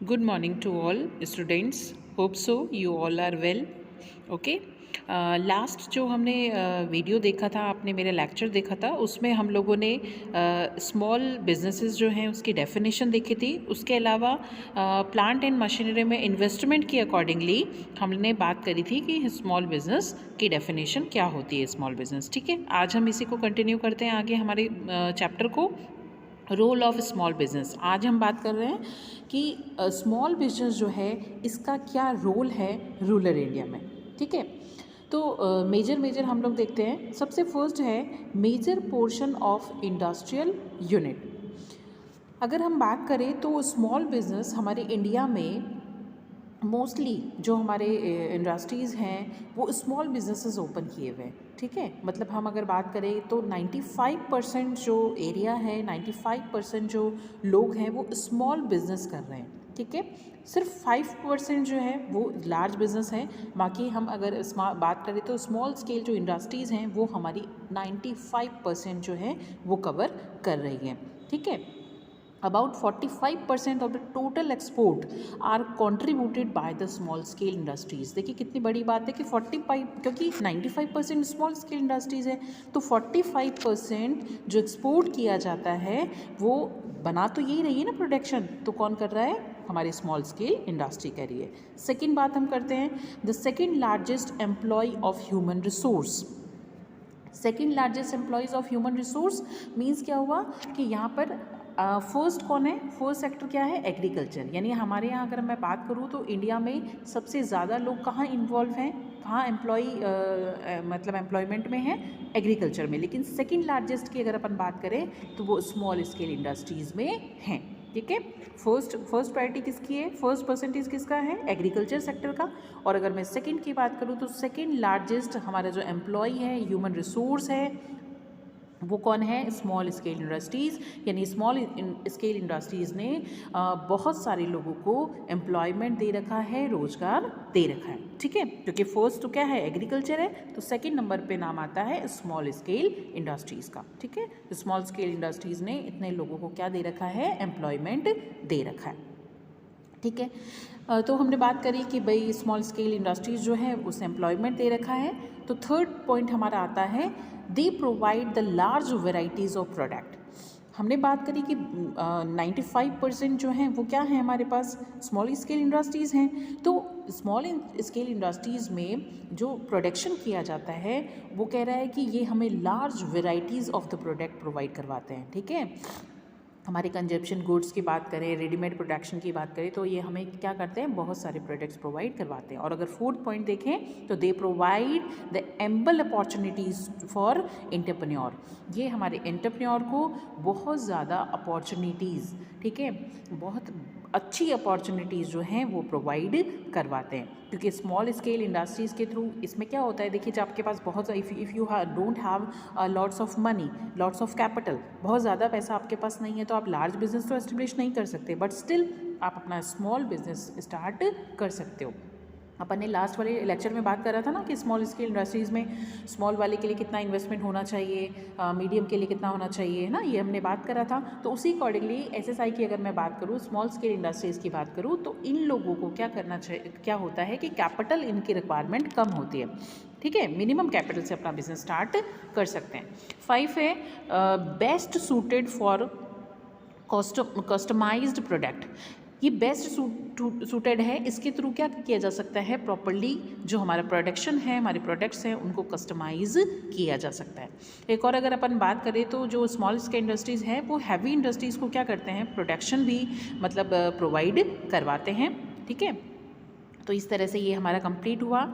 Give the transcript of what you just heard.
Good morning to all students. Hope so you all are well. Okay. Last जो हमने video देखा था, आपने मेरा लेक्चर देखा था, उसमें हम लोगों ने स्मॉल बिजनेसेस जो हैं उसकी डेफिनेशन देखी थी। उसके अलावा प्लांट एंड मशीनरी में इन्वेस्टमेंट की अकॉर्डिंगली हमने बात करी थी कि स्मॉल बिजनेस की डेफिनेशन क्या होती है स्मॉल बिजनेस। ठीक है, आज हम इसी को कंटिन्यू करते हैं आगे हमारे चैप्टर को, रोल ऑफ स्मॉल बिजनेस। आज हम बात कर रहे हैं कि स्मॉल बिजनेस जो है इसका क्या रोल है रूरल इंडिया में। ठीक है, तो मेजर हम लोग देखते हैं। सबसे फर्स्ट है major portion of industrial unit. अगर हम बात करें तो स्मॉल बिजनेस हमारे इंडिया में मोस्टली जो हमारे इंडस्ट्रीज़ हैं वो स्मॉल बिजनेसेस ओपन किए हुए हैं। ठीक है, मतलब हम अगर बात करें तो 95% जो एरिया है, 95% जो लोग हैं वो स्मॉल बिजनेस कर रहे हैं। ठीक है, सिर्फ 5% जो है वो लार्ज बिजनेस है। बाकी हम अगर बात करें तो स्मॉल स्केल जो इंडस्ट्रीज़ हैं वो हमारी 95% जो है वो कवर कर रही हैं। ठीक है, About 45% of the total export are contributed by the small scale industries। देखिए कितनी बड़ी बात है कि 45, क्योंकि 95% स्मॉल स्केल इंडस्ट्रीज़ है तो 45% जो एक्सपोर्ट किया जाता है वो बना तो यही रही है ना प्रोडक्शन, तो कौन कर रहा है? हमारी स्मॉल स्केल इंडस्ट्री कर रही है। सेकेंड बात हम करते हैं, the second largest employ of human resource. Second largest employers of human resource means क्या हुआ कि यहाँ पर फर्स्ट कौन है? फर्स्ट सेक्टर क्या है? एग्रीकल्चर। यानी हमारे यहाँ अगर मैं बात करूँ तो इंडिया में सबसे ज़्यादा लोग कहाँ इन्वॉल्व हैं, कहाँ मतलब एम्प्लॉयमेंट में है? एग्रीकल्चर में। लेकिन सेकंड लार्जेस्ट की अगर अपन बात करें तो वो स्मॉल स्केल इंडस्ट्रीज़ में हैं। ठीक है, फर्स्ट प्रायोरिटी किसकी है? फर्स्ट परसेंटेज किसका है? एग्रीकल्चर सेक्टर का। और अगर मैं सेकंड की बात करूँ तो सेकंड लार्जेस्ट हमारा जो एम्प्लॉय है, ह्यूमन रिसोर्स है, वो कौन है? Small scale industries. यानी स्मॉल स्केल इंडस्ट्रीज़ ने बहुत सारे लोगों को एम्प्लॉयमेंट दे रखा है, रोज़गार दे रखा है। ठीक है, क्योंकि फर्स्ट तो क्या है? एग्रीकल्चर है, तो सेकंड नंबर पे नाम आता है स्मॉल स्केल इंडस्ट्रीज़ का। ठीक है, तो स्मॉल स्केल इंडस्ट्रीज़ ने इतने लोगों को क्या दे रखा है? एम्प्लॉयमेंट दे रखा है। ठीक है, तो हमने बात करी कि भाई स्मॉल स्केल इंडस्ट्रीज़ जो है उस एम्प्लॉयमेंट दे रखा है। तो थर्ड पॉइंट हमारा आता है, they provide the large varieties of product. हमने बात करी कि 95% जो हैं वो क्या है हमारे पास? स्मॉल स्केल इंडस्ट्रीज़ हैं। तो स्मॉल स्केल इंडस्ट्रीज़ में जो प्रोडक्शन किया जाता है वो कह रहा है कि ये हमें large varieties of the product provide करवाते हैं। ठीक है, हमारे कंजप्शन गुड्स की बात करें, रेडीमेड प्रोडक्शन की बात करें तो ये हमें क्या करते हैं? बहुत सारे प्रोडक्ट्स प्रोवाइड करवाते हैं। और अगर फोर्थ पॉइंट देखें तो they provide the एम्बल opportunities for entrepreneur. ये हमारे एंटरप्रेन्योर को बहुत ज़्यादा अपॉर्चुनिटीज़, ठीक है, बहुत अच्छी अपॉर्चुनिटीज़ जो हैं वो प्रोवाइड करवाते हैं। क्योंकि स्मॉल स्केल इंडस्ट्रीज़ के थ्रू इसमें क्या होता है? देखिए, जब आपके पास बहुत if you don't have lots of money, lots of capital, बहुत ज़्यादा पैसा आपके पास नहीं है तो आप लार्ज बिजनेस तो एस्टेब्लिश नहीं कर सकते, बट स्टिल आप अपना स्मॉल बिजनेस स्टार्ट कर सकते हो। अपन ने लास्ट वाले लेक्चर में बात करा था ना कि स्मॉल स्केल इंडस्ट्रीज़ में स्मॉल वाले के लिए कितना इन्वेस्टमेंट होना चाहिए, मीडियम के लिए कितना होना चाहिए, है ना, ये हमने बात करा था। तो उसी अकॉर्डिंगली एसएसआई की अगर मैं बात करूँ, स्मॉल स्केल इंडस्ट्रीज़ की बात करूँ, तो इन लोगों को क्या करना चाहिए? क्या होता है कि कैपिटल इनकी रिक्वायरमेंट कम होती है। ठीक है, मिनिमम कैपिटल से अपना बिजनेस स्टार्ट कर सकते हैं। 5 है best suited for customised product. ये बेस्ट सूटेड है, इसके थ्रू क्या किया जा सकता है? प्रॉपर्ली जो हमारा प्रोडक्शन है, हमारे प्रोडक्ट्स हैं, उनको कस्टमाइज किया जा सकता है। एक और अगर अपन बात करें तो जो स्मॉल स्केल इंडस्ट्रीज़ हैं वो हैवी इंडस्ट्रीज़ को क्या करते हैं? प्रोडक्शन भी मतलब प्रोवाइड करवाते हैं। ठीक है, तो इस तरह से ये हमारा कंप्लीट हुआ